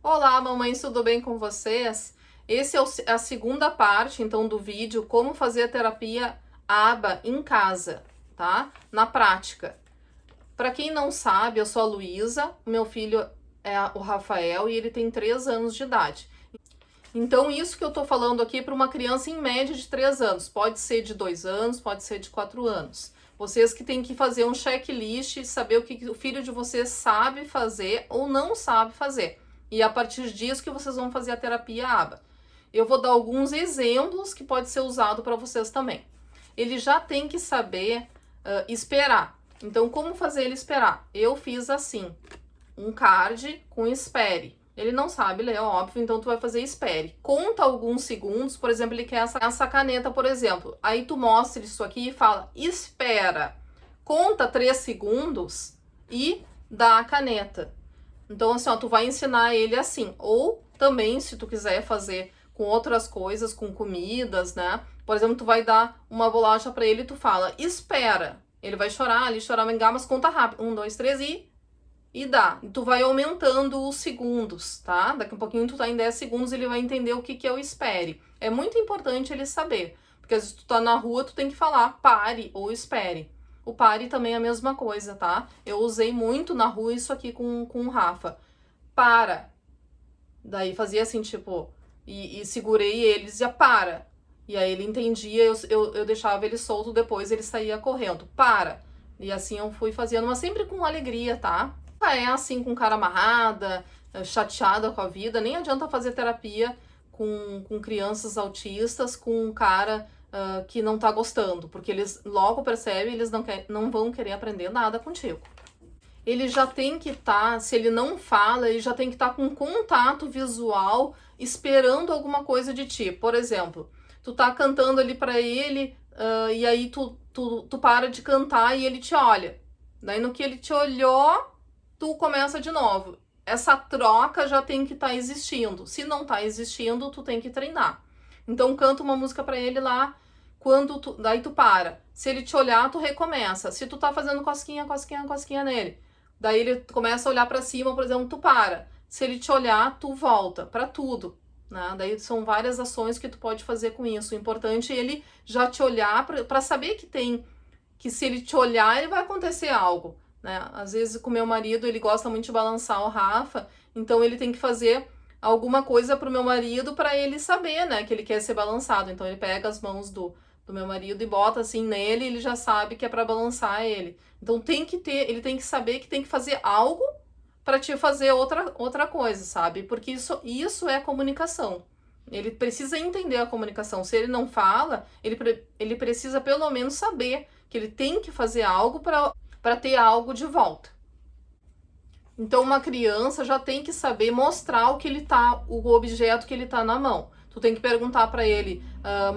Olá, mamães, tudo bem com vocês? Esse é a segunda parte, então, do vídeo, como fazer a terapia ABA em casa, tá? Na prática. Para quem não sabe, eu sou a Luísa, meu filho é o Rafael e ele tem 3 anos de idade. Então, isso que eu tô falando aqui é para uma criança em média de 3 anos. Pode ser de 2 anos, pode ser de 4 anos. Vocês que têm que fazer um checklist e saber o que o filho de vocês sabe fazer ou não sabe fazer. E a partir disso que vocês vão fazer a terapia ABA. Eu vou dar alguns exemplos que pode ser usado para vocês também. Ele já tem que saber esperar. Então, como fazer ele esperar? Eu fiz assim, um card com espere. Ele não sabe ler, óbvio, então tu vai fazer espere. Conta alguns segundos, por exemplo, ele quer essa caneta, por exemplo. Aí tu mostra isso aqui e fala, espera. Conta 3 segundos e dá a caneta. Então, assim, ó, tu vai ensinar ele assim. Ou também, se tu quiser fazer com outras coisas, com comidas, né? Por exemplo, tu vai dar uma bolacha pra ele e tu fala, espera. Ele vai chorar ali, chorar, mas conta rápido. 1, 2, 3 e dá. E tu vai aumentando os segundos, tá? Daqui a pouquinho tu tá em 10 segundos, ele vai entender o que é o espere. É muito importante ele saber. Porque às vezes tu tá na rua, tu tem que falar pare ou espere. O pare também é a mesma coisa, tá? Eu usei muito na rua isso aqui com o Rafa. Para. Daí fazia assim, tipo, e segurei ele e dizia para. E aí ele entendia, eu deixava ele solto, depois ele saía correndo. Para. E assim eu fui fazendo, mas sempre com alegria, tá? É assim, com cara amarrada, chateada com a vida, nem adianta fazer terapia com crianças autistas, com um cara que não tá gostando, porque eles logo percebem, eles não vão querer aprender nada contigo. Ele já tem que estar, se ele não fala, ele já tem que estar com contato visual, esperando alguma coisa de ti. Por exemplo, tu tá cantando ali pra ele, e aí tu para de cantar e ele te olha. Daí no que ele te olhou, tu começa de novo. Essa troca já tem que estar existindo. Se não tá existindo, tu tem que treinar. Então canta uma música pra ele lá, daí tu para. Se ele te olhar, tu recomeça. Se tu tá fazendo cosquinha nele, daí ele começa a olhar pra cima, por exemplo, tu para. Se ele te olhar, tu volta pra tudo, né? Daí são várias ações que tu pode fazer com isso. O importante é ele já te olhar pra saber que se ele te olhar, ele vai acontecer algo, né? Às vezes com meu marido, ele gosta muito de balançar o Rafa, então ele tem que fazer alguma coisa pro meu marido pra ele saber, né, que ele quer ser balançado. Então ele pega as mãos do meu marido e bota assim nele, e ele já sabe que é pra balançar ele. Então ele tem que saber que tem que fazer algo pra te fazer outra coisa, sabe? Porque isso é comunicação. Ele precisa entender a comunicação. Se ele não fala, ele precisa pelo menos saber que ele tem que fazer algo para ter algo de volta. Então, uma criança já tem que saber mostrar o objeto que ele tá na mão. Tu tem que perguntar para ele,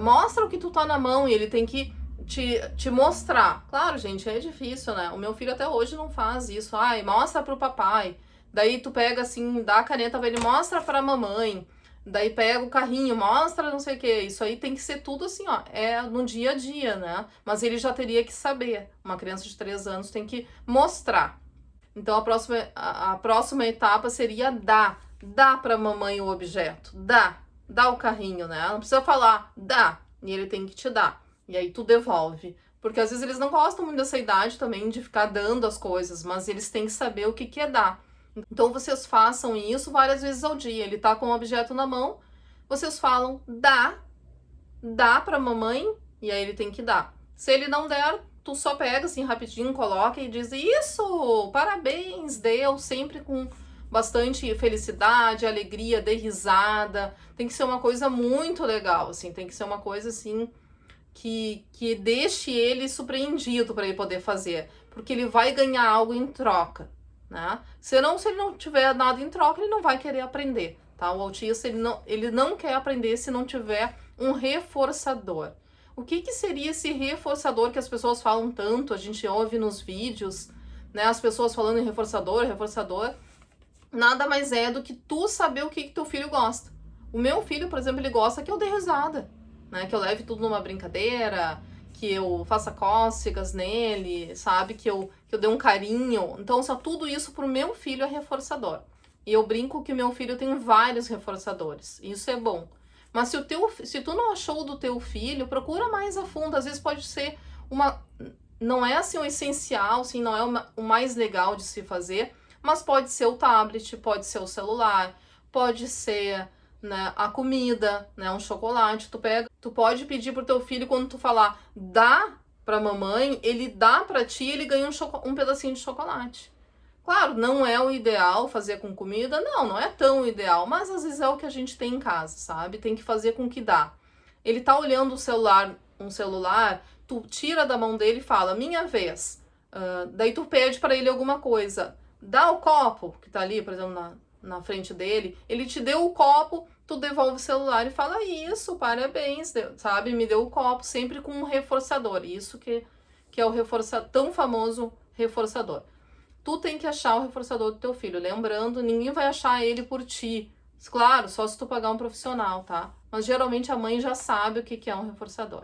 mostra o que tu tá na mão, e ele tem que te mostrar. Claro, gente, é difícil, né? O meu filho até hoje não faz isso. Ai, mostra pro papai. Daí tu pega assim, dá a caneta pra ele, mostra pra mamãe. Daí pega o carrinho, mostra não sei o que. Isso aí tem que ser tudo assim, ó. É no dia a dia, né? Mas ele já teria que saber. Uma criança de 3 anos tem que mostrar. Então a próxima etapa seria dar. Dá pra mamãe o objeto. Dá o carrinho, né? Ela não precisa falar, dá. E ele tem que te dar. E aí tu devolve. Porque às vezes eles não gostam muito dessa idade também de ficar dando as coisas, mas eles têm que saber o que é dar. Então vocês façam isso várias vezes ao dia. Ele tá com um objeto na mão, vocês falam, dá pra mamãe, e aí ele tem que dar. Se ele não der, tu só pega assim rapidinho, coloca e diz, isso, parabéns, deu, sempre com bastante felicidade, alegria, dê risada. Tem que ser uma coisa muito legal, assim, tem que ser uma coisa assim que deixe ele surpreendido para ele poder fazer, porque ele vai ganhar algo em troca, né? Se ele não tiver nada em troca, ele não vai querer aprender, tá? O autista, ele não quer aprender se não tiver um reforçador. O que seria esse reforçador que as pessoas falam tanto, a gente ouve nos vídeos, né? As pessoas falando em reforçador, nada mais é do que tu saber o que teu filho gosta. O meu filho, por exemplo, ele gosta que eu dê risada, né? Que eu leve tudo numa brincadeira, que eu faça cócegas nele, sabe? Que eu dê um carinho. Então, só tudo isso pro meu filho é reforçador. E eu brinco que o meu filho tem vários reforçadores. Isso é bom. Mas se tu não achou do teu filho, procura mais a fundo. Às vezes pode ser não é assim o essencial, assim, não é o mais legal de se fazer, mas pode ser o tablet, pode ser o celular, pode ser, né, a comida, né, um chocolate. Tu pode pedir pro teu filho, quando tu falar dá pra mamãe, ele dá pra ti, ele ganha um pedacinho de chocolate. Claro, não é o ideal fazer com comida, não é tão ideal, mas às vezes é o que a gente tem em casa, sabe? Tem que fazer com o que dá. Ele tá olhando um celular, tu tira da mão dele e fala, minha vez. Daí tu pede para ele alguma coisa. Dá o copo, que tá ali, por exemplo, na frente dele. Ele te deu o copo, tu devolve o celular e fala, isso, parabéns, sabe? Me deu o copo, sempre com um reforçador. Isso que é o tão famoso reforçador. Tu tem que achar o reforçador do teu filho. Lembrando, ninguém vai achar ele por ti. Claro, só se tu pagar um profissional, tá? Mas geralmente a mãe já sabe o que é um reforçador.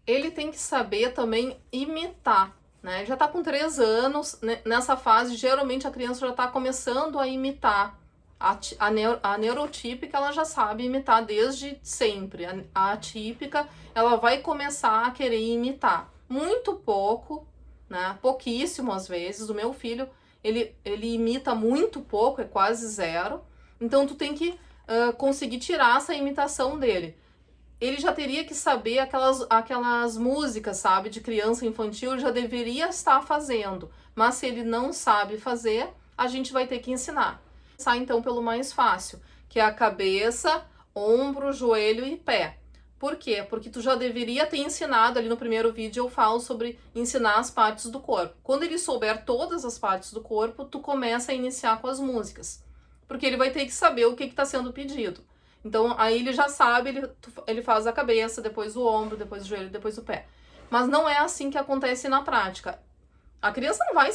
Ele tem que saber também imitar, né? Já tá com 3 anos, né? Nessa fase, geralmente a criança já tá começando a imitar. A neurotípica, ela já sabe imitar desde sempre. A atípica, ela vai começar a querer imitar. Muito pouco, né? Pouquíssimo às vezes. O meu filho, ele imita muito pouco, é quase zero. Então tu tem que conseguir tirar essa imitação dele. Ele já teria que saber aquelas músicas, sabe, de criança infantil, ele já deveria estar fazendo. Mas se ele não sabe fazer, a gente vai ter que ensinar. Começar então pelo mais fácil, que é a cabeça, ombro, joelho e pé. Por quê? Porque tu já deveria ter ensinado, ali no primeiro vídeo eu falo sobre ensinar as partes do corpo. Quando ele souber todas as partes do corpo, tu começa a iniciar com as músicas. Porque ele vai ter que saber o que está sendo pedido. Então, aí ele já sabe, ele faz a cabeça, depois o ombro, depois o joelho, depois o pé. Mas não é assim que acontece na prática. A criança não vai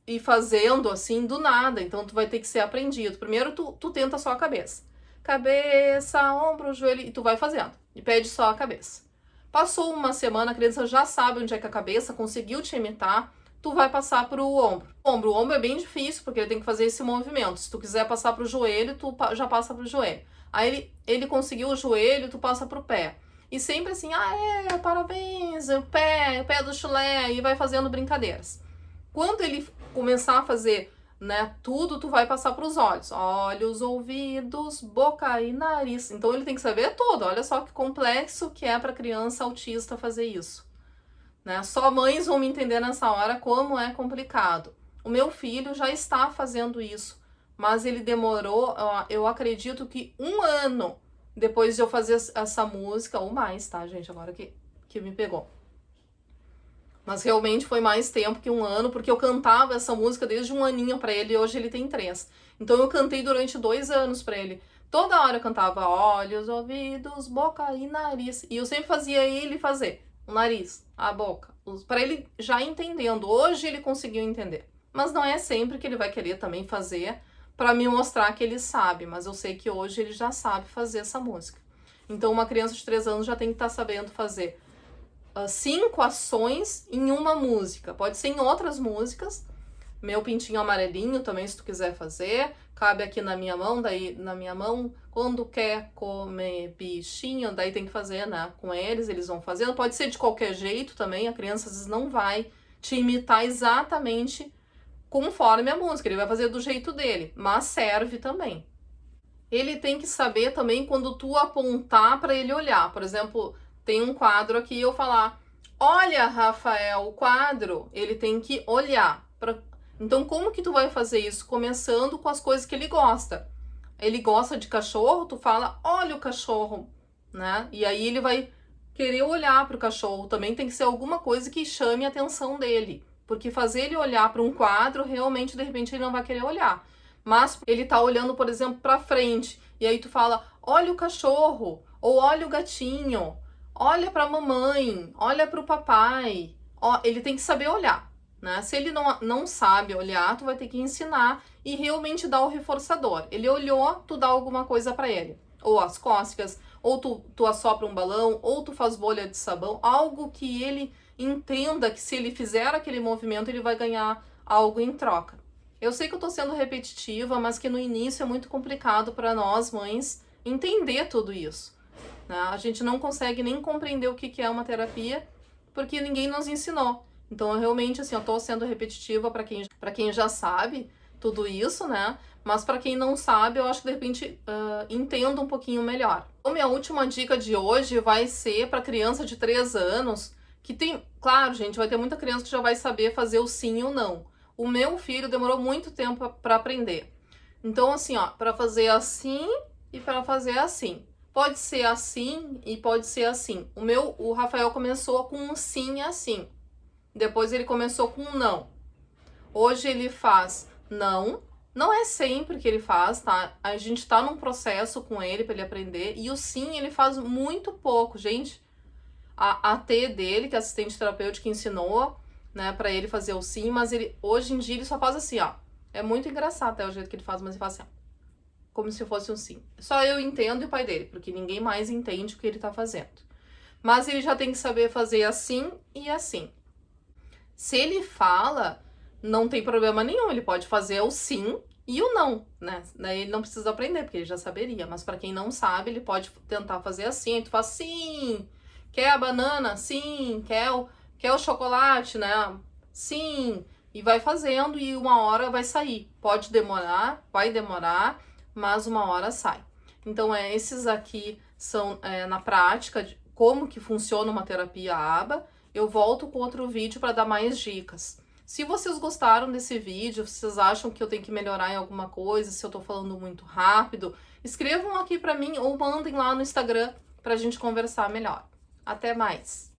ir fazendo assim do nada, então tu vai ter que ser aprendido. Primeiro tu tenta só a cabeça. Cabeça, ombro, joelho, e tu vai fazendo. E pede só a cabeça. Passou uma semana, a criança já sabe onde é que é a cabeça, conseguiu te imitar, tu vai passar pro ombro. O ombro é bem difícil, porque ele tem que fazer esse movimento. Se tu quiser passar pro joelho, tu já passa pro joelho. Aí ele conseguiu o joelho, tu passa pro pé. E sempre assim, parabéns, o pé do chulé, e vai fazendo brincadeiras. Quando ele começar a fazer, né, tudo, tu vai passar pros olhos. Olhos, ouvidos, boca e nariz. Então ele tem que saber tudo. Olha só que complexo que é para criança autista fazer isso. Né? Só mães vão me entender nessa hora como é complicado. O meu filho já está fazendo isso, mas ele demorou, eu acredito que 1 ano depois de eu fazer essa música, ou mais, tá, gente? Agora que me pegou. Mas realmente foi mais tempo que 1 ano, porque eu cantava essa música desde 1 aninho pra ele e hoje ele tem 3. Então eu cantei durante 2 anos pra ele. Toda hora eu cantava olhos, ouvidos, boca e nariz. E eu sempre fazia ele fazer o nariz, a boca, pra ele já entendendo. Hoje ele conseguiu entender. Mas não é sempre que ele vai querer também fazer para me mostrar que ele sabe, mas eu sei que hoje ele já sabe fazer essa música. Então uma criança de 3 anos já tem que estar sabendo fazer 5 ações em uma música. Pode ser em outras músicas. Meu pintinho amarelinho também, se tu quiser fazer. Cabe aqui na minha mão, daí na minha mão, quando quer comer bichinho, daí tem que fazer, né, com eles vão fazendo. Pode ser de qualquer jeito também, a criança às vezes não vai te imitar exatamente conforme a música, ele vai fazer do jeito dele, mas serve também. Ele tem que saber também quando tu apontar para ele olhar. Por exemplo, tem um quadro aqui e eu falar, olha, Rafael, o quadro, ele tem que olhar. Então, como que tu vai fazer isso? Começando com as coisas que ele gosta. Ele gosta de cachorro, tu fala, olha o cachorro, né? E aí ele vai querer olhar para o cachorro. Também tem que ser alguma coisa que chame a atenção dele. Porque fazer ele olhar para um quadro, realmente, de repente, ele não vai querer olhar. Mas ele tá olhando, por exemplo, para frente. E aí tu fala, olha o cachorro, ou olha o gatinho, olha para a mamãe, olha para o papai. Ele tem que saber olhar, né? Se ele não sabe olhar, tu vai ter que ensinar e realmente dar o reforçador. Ele olhou, tu dá alguma coisa para ele. Ou as cócegas, ou tu assopra um balão, ou tu faz bolha de sabão. Algo que ele entenda que se ele fizer aquele movimento, ele vai ganhar algo em troca. Eu sei que eu tô sendo repetitiva, mas que no início é muito complicado para nós, mães, entender tudo isso, né? A gente não consegue nem compreender o que é uma terapia, porque ninguém nos ensinou. Então, eu realmente, assim, eu tô sendo repetitiva para quem já sabe tudo isso, né? Mas para quem não sabe, eu acho que de repente entenda um pouquinho melhor. A minha última dica de hoje vai ser para criança de 3 anos, que tem, claro, gente, vai ter muita criança que já vai saber fazer o sim e o não. O meu filho demorou muito tempo para aprender. Então, assim, ó, para fazer assim e para fazer assim. Pode ser assim e pode ser assim. O Rafael começou com um sim assim. Depois ele começou com um não. Hoje ele faz não. Não é sempre que ele faz, tá? A gente tá num processo com ele para ele aprender. E o sim ele faz muito pouco, gente. A T dele, que é assistente terapêutica, ensinou, né, para ele fazer o sim, mas ele hoje em dia ele só faz assim, ó. É muito engraçado até o jeito que ele faz, mas ele faz assim, ó, como se fosse um sim. Só eu entendo e o pai dele, porque ninguém mais entende o que ele tá fazendo. Mas ele já tem que saber fazer assim e assim. Se ele fala, não tem problema nenhum, ele pode fazer o sim e o não, né? Daí ele não precisa aprender, porque ele já saberia. Mas para quem não sabe, ele pode tentar fazer assim, aí tu faz sim, quer a banana? Sim, quer o chocolate, né? Sim, e vai fazendo e uma hora vai sair. Pode demorar, vai demorar, mas uma hora sai. Então, esses aqui são na prática de como que funciona uma terapia ABA. Eu volto com outro vídeo para dar mais dicas. Se vocês gostaram desse vídeo, vocês acham que eu tenho que melhorar em alguma coisa, se eu tô falando muito rápido, escrevam aqui para mim ou mandem lá no Instagram pra gente conversar melhor. Até mais!